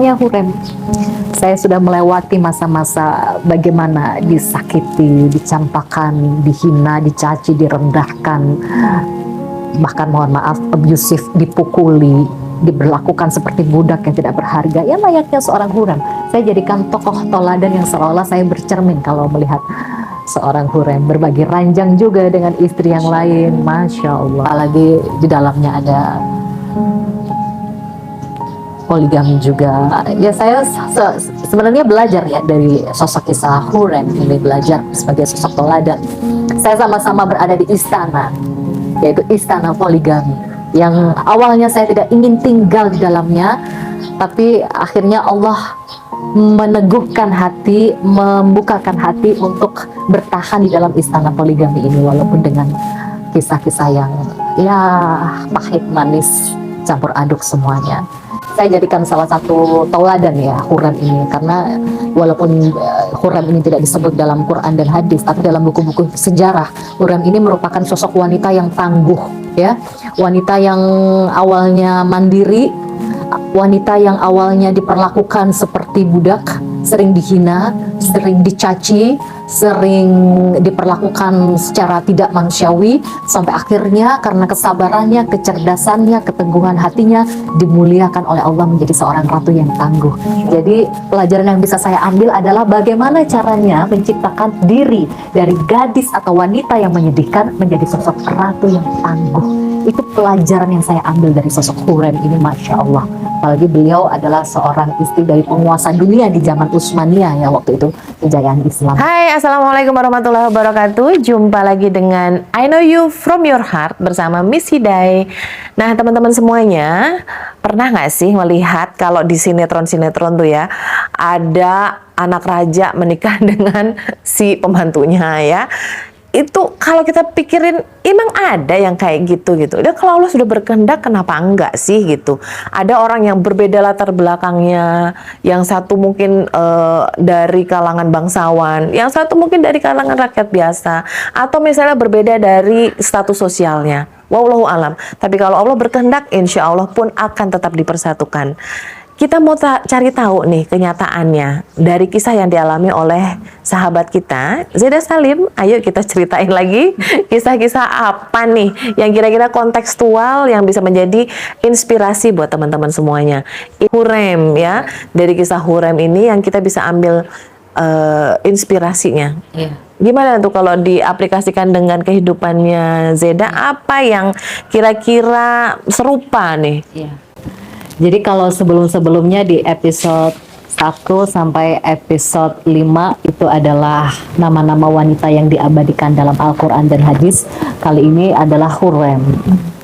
Misalnya Hurem, saya sudah melewati masa-masa bagaimana disakiti, dicampakan, dihina, dicaci, direndahkan, bahkan mohon maaf abusive, dipukuli, diberlakukan seperti budak yang tidak berharga. Ya layaknya seorang Hurem. Saya jadikan tokoh toladan yang seolah saya bercermin kalau melihat seorang Hurem, berbagi ranjang juga dengan istri yang lain. Masya Allah. Apalagi di dalamnya ada poligami juga. Ya saya sebenarnya belajar ya dari sosok kisah Hurem ini, belajar sebagai sosok teladan. Saya sama-sama berada di istana, yaitu istana poligami, yang awalnya saya tidak ingin tinggal di dalamnya, tapi akhirnya Allah meneguhkan hati, membukakan hati untuk bertahan di dalam istana poligami ini, walaupun dengan kisah-kisah yang ya pahit manis campur aduk semuanya. Saya jadikan salah satu tauladan ya Hurem ini, karena walaupun Hurem ini tidak disebut dalam Quran dan hadis, tapi dalam buku-buku sejarah Hurem ini merupakan sosok wanita yang tangguh ya, wanita yang awalnya mandiri, wanita yang awalnya diperlakukan seperti budak, sering dihina, sering dicaci, sering diperlakukan secara tidak manusiawi, sampai akhirnya karena kesabarannya, kecerdasannya, keteguhan hatinya dimuliakan oleh Allah menjadi seorang ratu yang tangguh. Jadi pelajaran yang bisa saya ambil adalah bagaimana caranya menciptakan diri dari gadis atau wanita yang menyedihkan menjadi sosok ratu yang tangguh. Itu pelajaran yang saya ambil dari sosok Hurem ini, Masya Allah. Apalagi beliau adalah seorang istri dari penguasa dunia di zaman Utsmaniyah ya, waktu itu kejayaan Islam. Hai, assalamualaikum warahmatullahi wabarakatuh. Jumpa lagi dengan I Know You From Your Heart bersama Miss Hidai. Nah teman-teman semuanya, pernah nggak sih melihat kalau di sinetron-sinetron tuh ya, ada anak raja menikah dengan si pembantunya ya. Itu kalau kita pikirin emang ada yang kayak gitu. Udah kalau Allah sudah berkehendak kenapa enggak sih gitu. Ada orang yang berbeda latar belakangnya, yang satu mungkin dari kalangan bangsawan, yang satu mungkin dari kalangan rakyat biasa, atau misalnya berbeda dari status sosialnya. Wallahu alam. Tapi kalau Allah berkehendak, insya Allah pun akan tetap dipersatukan. Kita mau cari tahu nih kenyataannya dari kisah yang dialami oleh sahabat kita, Zeda Salim. Ayo kita ceritain lagi kisah-kisah apa nih yang kira-kira kontekstual yang bisa menjadi inspirasi buat teman-teman semuanya. Hurem ya, dari kisah Hurem ini yang kita bisa ambil inspirasinya. Yeah. Gimana tuh kalau diaplikasikan dengan kehidupannya Zeda, apa yang kira-kira serupa nih? Yeah. Jadi kalau sebelum-sebelumnya di episode 1 sampai episode 5 itu adalah nama-nama wanita yang diabadikan dalam Al-Quran dan hadis. Kali ini adalah Hurem,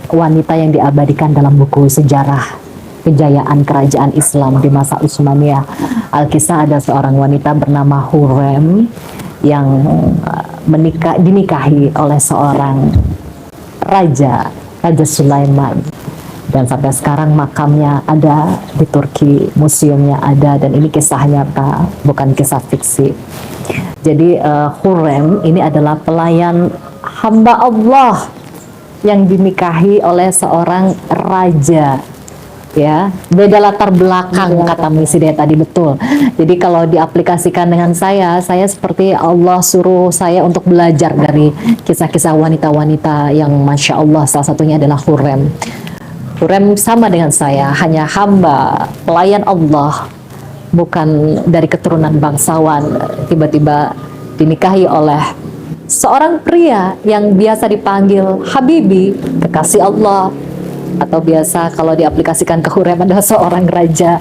wanita yang diabadikan dalam buku sejarah kejayaan kerajaan Islam di masa Utsmaniyah. Al-Kisah ada seorang wanita bernama Hurem yang dinikahi oleh seorang Raja Sulaiman. Dan sampai sekarang makamnya ada di Turki, museumnya ada, dan ini kisah nyata, bukan kisah fiksi. Jadi Hurem ini adalah pelayan hamba Allah yang dinikahi oleh seorang raja. Ya, beda latar belakang kata Miss Hidai tadi, betul. Jadi kalau diaplikasikan dengan saya seperti Allah suruh saya untuk belajar dari kisah-kisah wanita-wanita yang Masya Allah, salah satunya adalah Hurem. Hurem sama dengan saya, hanya hamba, pelayan Allah, bukan dari keturunan bangsawan. Tiba-tiba dinikahi oleh seorang pria yang biasa dipanggil Habibi, kekasih Allah, atau biasa kalau diaplikasikan ke Hurem adalah seorang raja.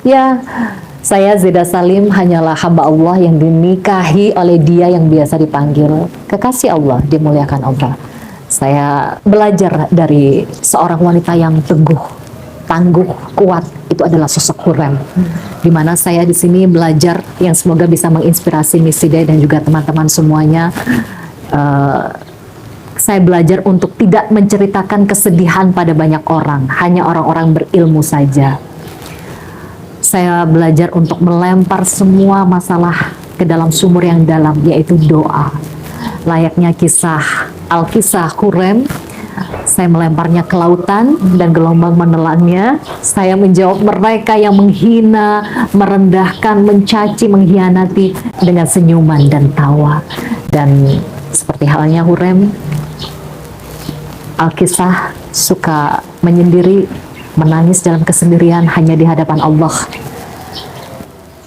Ya, saya Zeda Salim hanyalah hamba Allah yang dinikahi oleh dia yang biasa dipanggil kekasih Allah, dimuliakan Allah. Saya belajar dari seorang wanita yang teguh, tangguh, kuat. Itu adalah sosok Hurem. Dimana saya di sini belajar yang semoga bisa menginspirasi Miss Hidai dan juga teman-teman semuanya. Saya belajar untuk tidak menceritakan kesedihan pada banyak orang, hanya orang-orang berilmu saja. Saya belajar untuk melempar semua masalah ke dalam sumur yang dalam, yaitu doa. Layaknya kisah Al-Kisah Hurem, saya melemparnya ke lautan dan gelombang menelannya. Saya menjawab mereka yang menghina, merendahkan, mencaci, mengkhianati dengan senyuman dan tawa. Dan seperti halnya Hurem, Alkisah suka menyendiri, menangis dalam kesendirian hanya di hadapan Allah.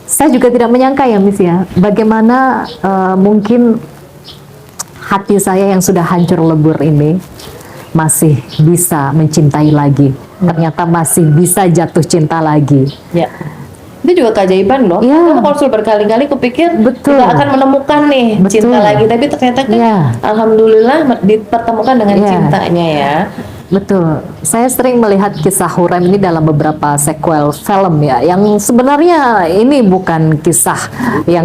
Saya juga tidak menyangka ya Miss ya, bagaimana mungkin hati saya yang sudah hancur lebur ini masih bisa mencintai lagi. Ternyata masih bisa jatuh cinta lagi. Ya. Itu juga keajaiban loh. Ya. Kamu kalau sudah berkali-kali kupikir Betul. tidak akan menemukan nih Betul. cinta lagi, tapi ternyata kan Ya. alhamdulillah dipertemukan dengan Ya. cintanya ya. Betul. Saya sering melihat kisah Hurem ini dalam beberapa sequel film ya, yang sebenarnya ini bukan kisah yang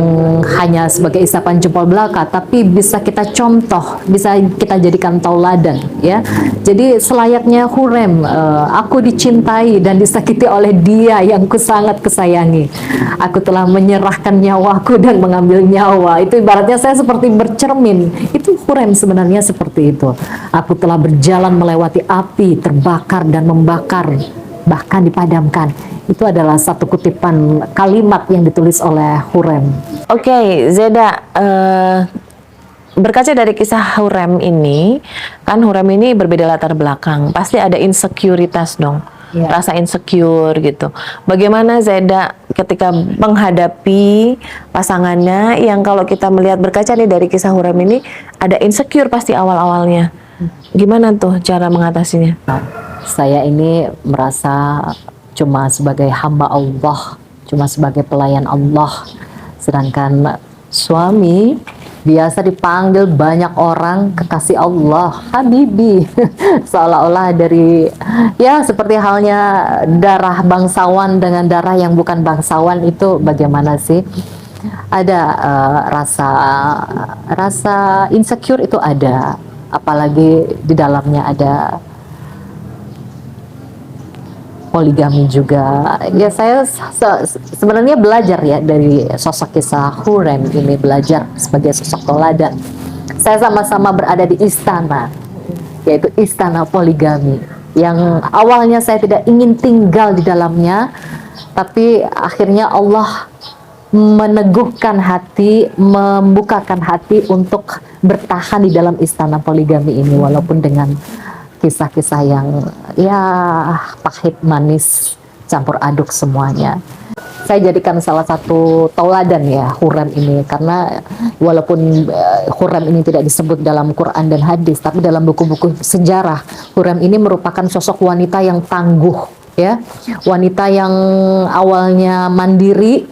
hanya sebagai isapan jempol belaka, tapi bisa kita contoh, bisa kita jadikan tauladan ya. Jadi selayaknya Hurem, aku dicintai dan disakiti oleh dia yang ku sangat kesayangi. Aku telah menyerahkan nyawaku dan mengambil nyawa. Itu ibaratnya saya seperti bercermin. Itu Hurem sebenarnya seperti itu. Aku telah berjalan melewati api, terbakar dan membakar, bahkan dipadamkan. Itu adalah satu kutipan kalimat yang ditulis oleh Hurem. Oke, Zeda, berkaca dari kisah Hurem ini, kan Hurem ini berbeda latar belakang, pasti ada insekuritas dong, Ya. rasa insecure gitu. Bagaimana Zeda ketika menghadapi pasangannya yang kalau kita melihat berkaca nih dari kisah Hurem ini, ada insecure pasti awal-awalnya. Gimana tuh cara mengatasinya? Saya ini merasa cuma sebagai hamba Allah, cuma sebagai pelayan Allah. Sedangkan suami biasa dipanggil banyak orang kekasih Allah, Habibi. Seolah-olah dari, ya seperti halnya darah bangsawan dengan darah yang bukan bangsawan itu bagaimana sih? Ada rasa insecure itu ada. Apalagi di dalamnya ada poligami juga. Ya saya sebenarnya belajar ya dari sosok kisah Hurem ini, belajar sebagai sosok teladan. Saya sama-sama berada di istana, yaitu istana poligami, yang awalnya saya tidak ingin tinggal di dalamnya, tapi akhirnya Allah meneguhkan hati, membukakan hati untuk bertahan di dalam istana poligami ini, walaupun dengan kisah-kisah yang ya pahit manis campur aduk semuanya. Saya jadikan salah satu tauladan ya Hurem ini, karena walaupun Hurem ini tidak disebut dalam Quran dan hadis, tapi dalam buku-buku sejarah Hurem ini merupakan sosok wanita yang tangguh ya, wanita yang awalnya mandiri,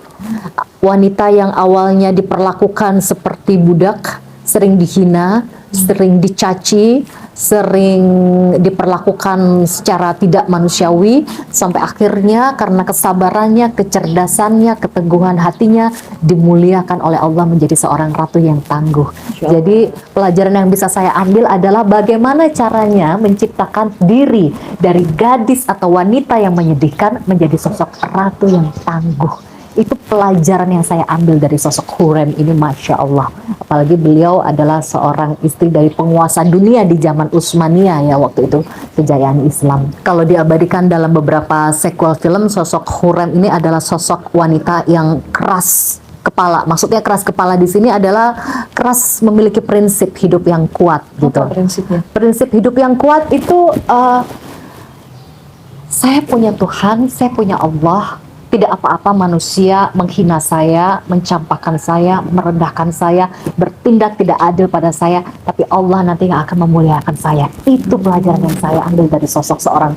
wanita yang awalnya diperlakukan seperti budak, sering dihina, sering dicaci, sering diperlakukan secara tidak manusiawi, sampai akhirnya karena kesabarannya, kecerdasannya, keteguhan hatinya dimuliakan oleh Allah menjadi seorang ratu yang tangguh. Jadi pelajaran yang bisa saya ambil adalah bagaimana caranya menciptakan diri dari gadis atau wanita yang menyedihkan menjadi sosok ratu yang tangguh. Itu pelajaran yang saya ambil dari sosok Hurem ini, Masya Allah. Apalagi beliau adalah seorang istri dari penguasa dunia di zaman Utsmaniyah ya, waktu itu kejayaan Islam. Kalau diabadikan dalam beberapa sequel film, sosok Hurem ini adalah sosok wanita yang keras kepala. Maksudnya keras kepala di sini adalah keras, memiliki prinsip hidup yang kuat gitu. Apa prinsipnya? Prinsip hidup yang kuat itu saya punya Tuhan, saya punya Allah. Tidak apa-apa manusia menghina saya, mencampakkan saya, merendahkan saya, bertindak tidak adil pada saya, tapi Allah nanti yang akan memuliakan saya. Itu pelajaran yang saya ambil dari sosok seorang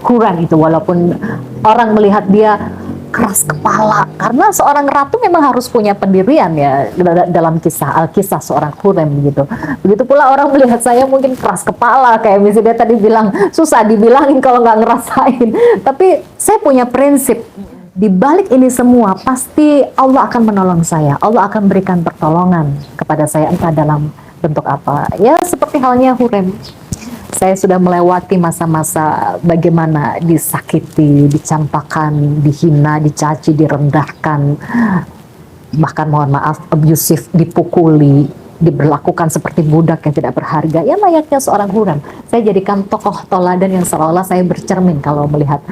Hurem itu, walaupun orang melihat dia keras kepala, karena seorang ratu memang harus punya pendirian ya dalam kisah seorang Hurem begitu. Begitu pula orang melihat saya mungkin keras kepala, kayak misalnya tadi bilang susah dibilangin kalau nggak ngerasain. Tapi saya punya prinsip. Di balik ini semua pasti Allah akan menolong saya. Allah akan berikan pertolongan kepada saya, entah dalam bentuk apa. Ya seperti halnya Hurem. Saya sudah melewati masa-masa bagaimana disakiti, dicampakan, dihina, dicaci, direndahkan. Bahkan mohon maaf, abusive, dipukuli. diberlakukan seperti budak yang tidak berharga. Ya layaknya seorang Hurem. Saya jadikan tokoh toladan yang seolah-olah saya bercermin kalau melihat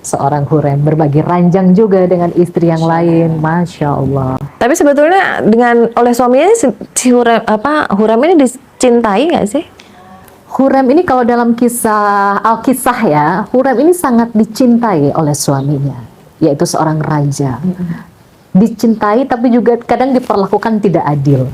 seorang Hurem, berbagi ranjang juga dengan istri yang lain. Masya Allah. Tapi sebetulnya dengan oleh suaminya si Hurem ini dicintai nggak sih? Hurem ini kalau dalam kisah Al-Kisah ya, Hurem ini sangat dicintai oleh suaminya, yaitu seorang raja. Dicintai tapi juga kadang diperlakukan tidak adil.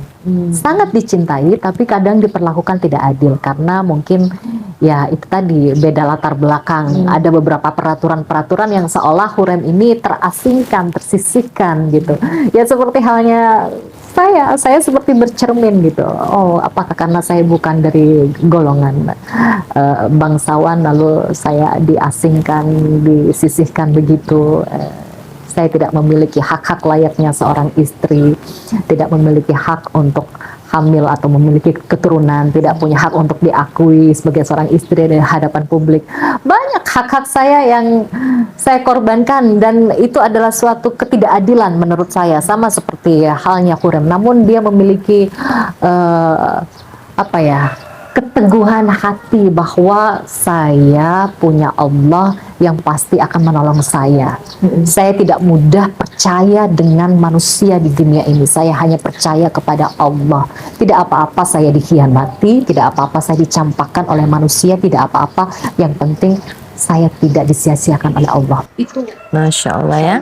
Sangat dicintai tapi kadang diperlakukan tidak adil karena mungkin ya itu tadi beda latar belakang. Ada beberapa peraturan-peraturan yang seolah Hurem ini terasingkan, tersisihkan gitu. Ya seperti halnya saya seperti bercermin gitu. Oh, apakah karena saya bukan dari golongan bangsawan lalu saya diasingkan, disisihkan begitu. Saya tidak memiliki hak-hak layaknya seorang istri, tidak memiliki hak untuk hamil atau memiliki keturunan, tidak punya hak untuk diakui sebagai seorang istri di hadapan publik. Banyak hak-hak saya yang saya korbankan dan itu adalah suatu ketidakadilan menurut saya, sama seperti halnya Hurem. Namun dia memiliki keteguhan hati bahwa saya punya Allah yang pasti akan menolong saya. Saya tidak mudah percaya dengan manusia di dunia ini. Saya hanya percaya kepada Allah. Tidak apa-apa saya dikhianati, tidak apa-apa saya dicampakkan oleh manusia, tidak apa-apa. Yang penting saya tidak disia-siakan oleh Allah. Itu Masya Allah ya,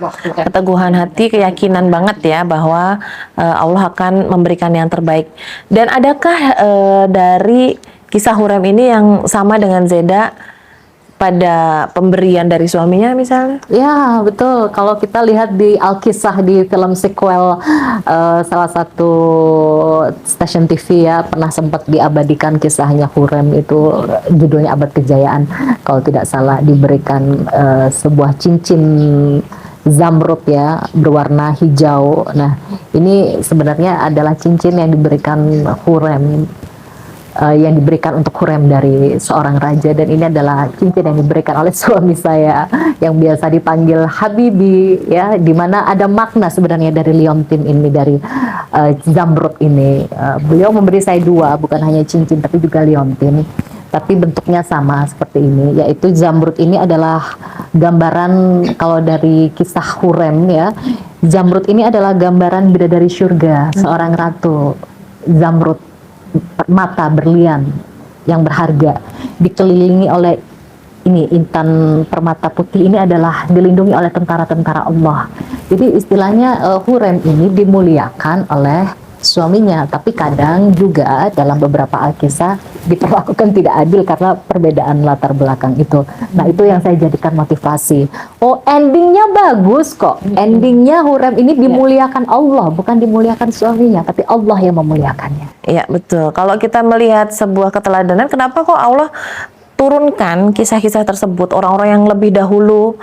keteguhan hati, keyakinan banget ya bahwa Allah akan memberikan yang terbaik. Dan adakah dari kisah Hurem ini yang sama dengan Zeda pada pemberian dari suaminya misalnya? ya betul. Kalau kita lihat di Al-Kisah di film sequel salah satu stasiun TV ya pernah sempat diabadikan kisahnya Hurem itu judulnya Abad Kejayaan. Kalau tidak salah diberikan sebuah cincin zamrud ya berwarna hijau. Nah ini sebenarnya adalah cincin yang diberikan Hurem. Yang diberikan untuk Hurem dari seorang raja dan ini adalah cincin yang diberikan oleh suami saya yang biasa dipanggil Habibi ya, dimana ada makna sebenarnya dari liontin ini, dari zamrud ini. Beliau memberi saya dua, bukan hanya cincin tapi juga liontin, tapi bentuknya sama seperti ini, yaitu zamrud ini adalah gambaran kalau dari kisah Hurem ya, zamrud ini adalah gambaran bidadari surga, seorang ratu. Zamrud mata berlian yang berharga dikelilingi oleh ini intan permata putih, ini adalah dilindungi oleh tentara-tentara Allah. Jadi istilahnya Hurem ini dimuliakan oleh suaminya, tapi kadang juga dalam beberapa Al-Kisah diperlakukan tidak adil karena perbedaan latar belakang itu. Nah itu yang saya jadikan motivasi. Oh endingnya bagus kok, endingnya Hurem ini dimuliakan Allah, bukan dimuliakan suaminya, tapi Allah yang memuliakannya. Iya betul. Kalau kita melihat sebuah keteladanan, kenapa kok Allah turunkan kisah-kisah tersebut, orang-orang yang lebih dahulu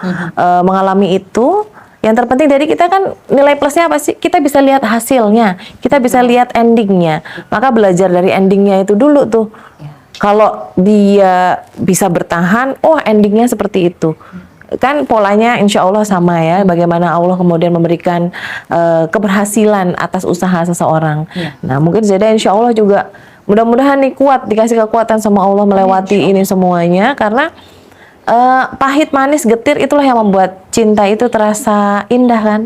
mengalami itu. Yang terpenting dari kita kan nilai plusnya apa sih? Kita bisa lihat hasilnya, kita bisa lihat endingnya. Maka belajar dari endingnya itu dulu tuh. Kalau dia bisa bertahan, oh endingnya seperti itu. Kan polanya insya Allah sama ya. Bagaimana Allah kemudian memberikan keberhasilan atas usaha seseorang. Nah mungkin Zeda insya Allah juga mudah-mudahan nih kuat, dikasih kekuatan sama Allah melewati ini semuanya. Karena pahit, manis, getir itulah yang membuat cinta itu terasa indah kan.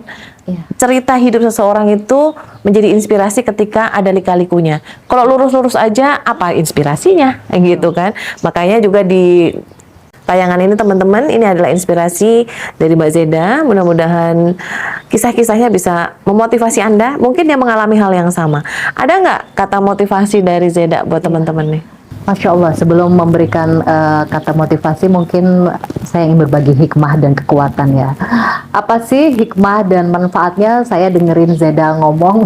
Cerita hidup seseorang itu menjadi inspirasi ketika ada lika-likunya. Kalau lurus-lurus aja apa inspirasinya gitu kan. Makanya juga di tayangan ini teman-teman, ini adalah inspirasi dari Mbak Zeda. Mudah-mudahan kisah-kisahnya bisa memotivasi Anda mungkin yang mengalami hal yang sama. Ada nggak kata motivasi dari Zeda buat teman-teman nih? Masya Allah, sebelum memberikan kata motivasi mungkin saya ingin berbagi hikmah dan kekuatan ya. Apa sih hikmah dan manfaatnya? Saya dengerin Zeda ngomong,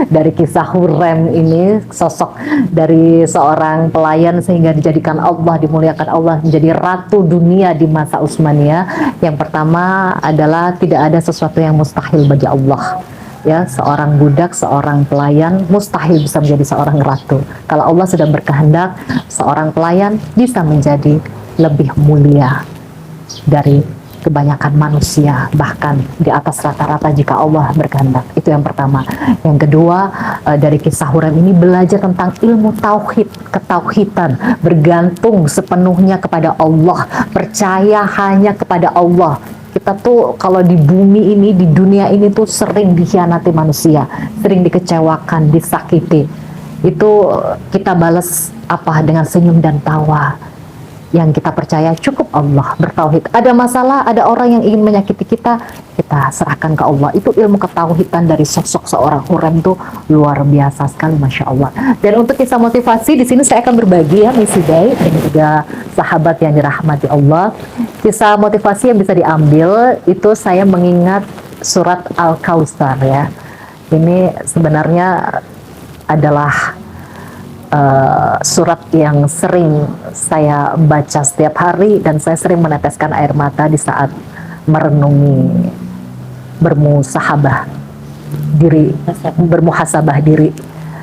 dari kisah Hurem ini, sosok dari seorang pelayan sehingga dijadikan Allah, dimuliakan Allah menjadi ratu dunia di masa Utsmaniyah. Yang pertama adalah tidak ada sesuatu yang mustahil bagi Allah. Ya, seorang budak, seorang pelayan mustahil bisa menjadi seorang ratu. Kalau Allah sudah berkehendak, seorang pelayan bisa menjadi lebih mulia dari kebanyakan manusia, bahkan di atas rata-rata jika Allah berkehendak. Itu yang pertama. Yang kedua, dari kisah Hurem ini belajar tentang ilmu tauhid, ketauhidan, bergantung sepenuhnya kepada Allah, percaya hanya kepada Allah. Kita tuh kalau di bumi ini, di dunia ini tuh sering dikhianati manusia, sering dikecewakan, disakiti. Itu kita balas apa? Dengan senyum dan tawa. Yang kita percaya cukup Allah, bertauhid. Ada masalah, ada orang yang ingin menyakiti kita, kita serahkan ke Allah. Itu ilmu ketauhidan dari sosok seorang Hurem tuh luar biasa sekali, Masya Allah. Dan untuk kisah motivasi di sini saya akan berbagi ya, Miss Hidai dan juga sahabat yang dirahmati Allah. Kisah motivasi yang bisa diambil itu saya mengingat surat Al-Kautsar ya. Ini sebenarnya adalah surat yang sering saya baca setiap hari dan saya sering meneteskan air mata di saat merenungi, bermuhasabah diri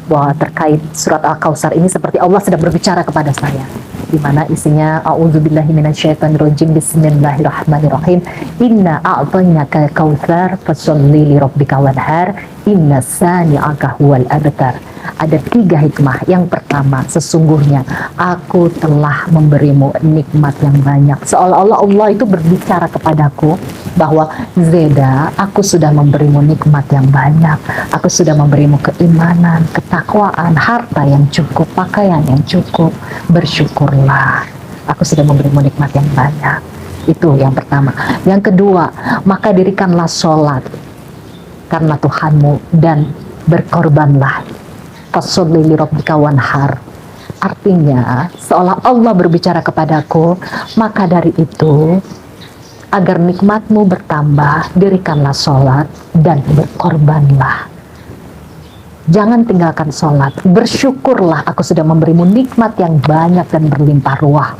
bahwa terkait surat Al-Kautsar ini seperti Allah sedang berbicara kepada saya, di mana isinya a'udzubillahi minasyaitonirrajim, bismillahirrahmanirrahim, inna a'tainakal kautsar fasholli lirabbika wanhar, inna sani'aka huwal abtar. Ada 3 hikmah. Yang pertama, sesungguhnya aku telah memberimu nikmat yang banyak. Seolah-olah Allah itu berbicara kepadaku bahwa Zeda, aku sudah memberimu nikmat yang banyak. Aku sudah memberimu keimanan, ketakwaan, harta yang cukup, pakaian yang cukup. Bersyukurlah. Aku sudah memberimu nikmat yang banyak. Itu yang pertama. Yang kedua, maka dirikanlah sholat karena Tuhanmu dan berkorbanlah. Fasholli lirabbika wanhar. Artinya, seolah Allah berbicara kepadaku, maka dari itu, agar nikmatmu bertambah, dirikanlah sholat dan berkorbanlah. Jangan tinggalkan sholat. Bersyukurlah aku sudah memberimu nikmat yang banyak dan berlimpah ruah.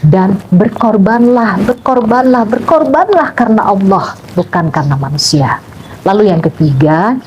Dan berkorbanlah karena Allah, bukan karena manusia. Lalu yang ketiga,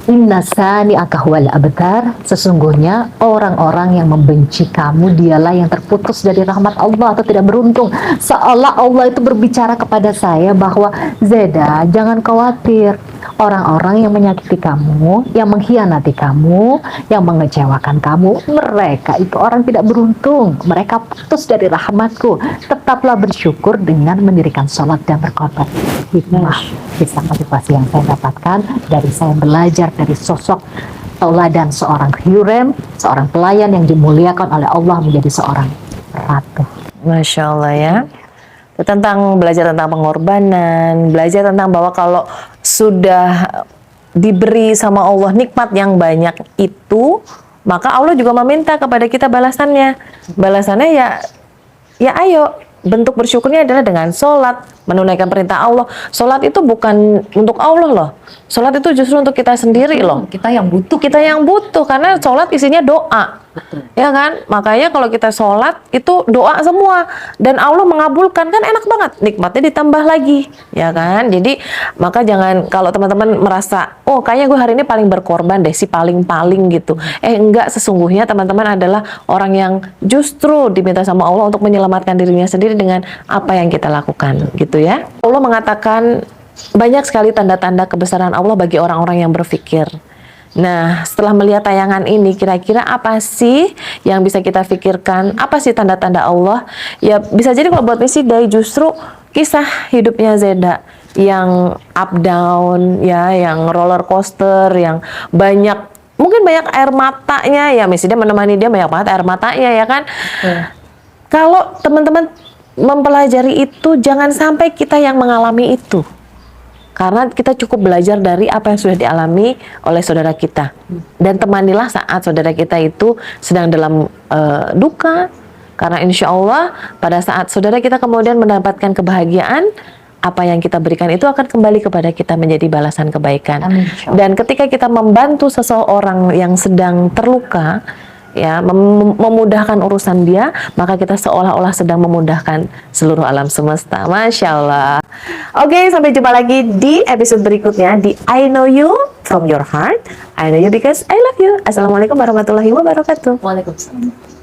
inna sani'aka huwal abtar. Sesungguhnya orang-orang yang membenci kamu dialah yang terputus dari rahmat Allah atau tidak beruntung. Seolah Allah itu berbicara kepada saya bahwa Zeda, jangan khawatir. Orang-orang yang menyakiti kamu, yang mengkhianati kamu, yang mengecewakan kamu, mereka itu orang tidak beruntung. Mereka putus dari rahmatku. Tetaplah bersyukur dengan mendirikan sholat dan berkorban. Hikmah kisah motivasi yang saya dapatkan dari saya belajar dari sosok tauladan seorang Hurem, seorang pelayan yang dimuliakan oleh Allah menjadi seorang ratu. Masya Allah ya. Tentang belajar tentang pengorbanan, belajar tentang bahwa kalau sudah diberi sama Allah nikmat yang banyak itu, maka Allah juga meminta kepada kita balasannya. Balasannya ya ayo, bentuk bersyukurnya adalah dengan sholat, menunaikan perintah Allah. Sholat itu bukan untuk Allah loh. Sholat itu justru untuk kita sendiri loh. Kita yang butuh. Kita yang butuh, karena sholat isinya doa. Betul. Ya kan? Makanya kalau kita sholat itu doa semua. Dan Allah mengabulkan, kan enak banget. Nikmatnya ditambah lagi. Ya kan? Jadi maka jangan, kalau teman-teman merasa, oh kayaknya gue hari ini paling berkorban deh, si paling-paling gitu. Enggak, sesungguhnya teman-teman adalah orang yang justru diminta sama Allah untuk menyelamatkan dirinya sendiri dengan apa yang kita lakukan gitu ya. Allah mengatakan banyak sekali tanda-tanda kebesaran Allah bagi orang-orang yang berpikir. Nah, setelah melihat tayangan ini, kira-kira apa sih yang bisa kita pikirkan? Apa sih tanda-tanda Allah? Ya, bisa jadi kalau buat Miss Hidai justru kisah hidupnya Zeda yang up down, ya, yang roller coaster, yang mungkin banyak air matanya, ya Miss Hidai menemani dia banyak banget air matanya, ya kan? Kalau teman-teman mempelajari itu, jangan sampai kita yang mengalami itu. Karena kita cukup belajar dari apa yang sudah dialami oleh saudara kita. Dan temanilah saat saudara kita itu sedang dalam duka. Karena insya Allah pada saat saudara kita kemudian mendapatkan kebahagiaan, apa yang kita berikan itu akan kembali kepada kita menjadi balasan kebaikan. Amin. Dan ketika kita membantu seseorang yang sedang terluka, ya, memudahkan urusan dia, maka kita seolah-olah sedang memudahkan seluruh alam semesta. Masya Allah. Oke, sampai jumpa lagi di episode berikutnya di I Know You From Your Heart. I know you because I love you. Assalamualaikum warahmatullahi wabarakatuh. Waalaikumsalam.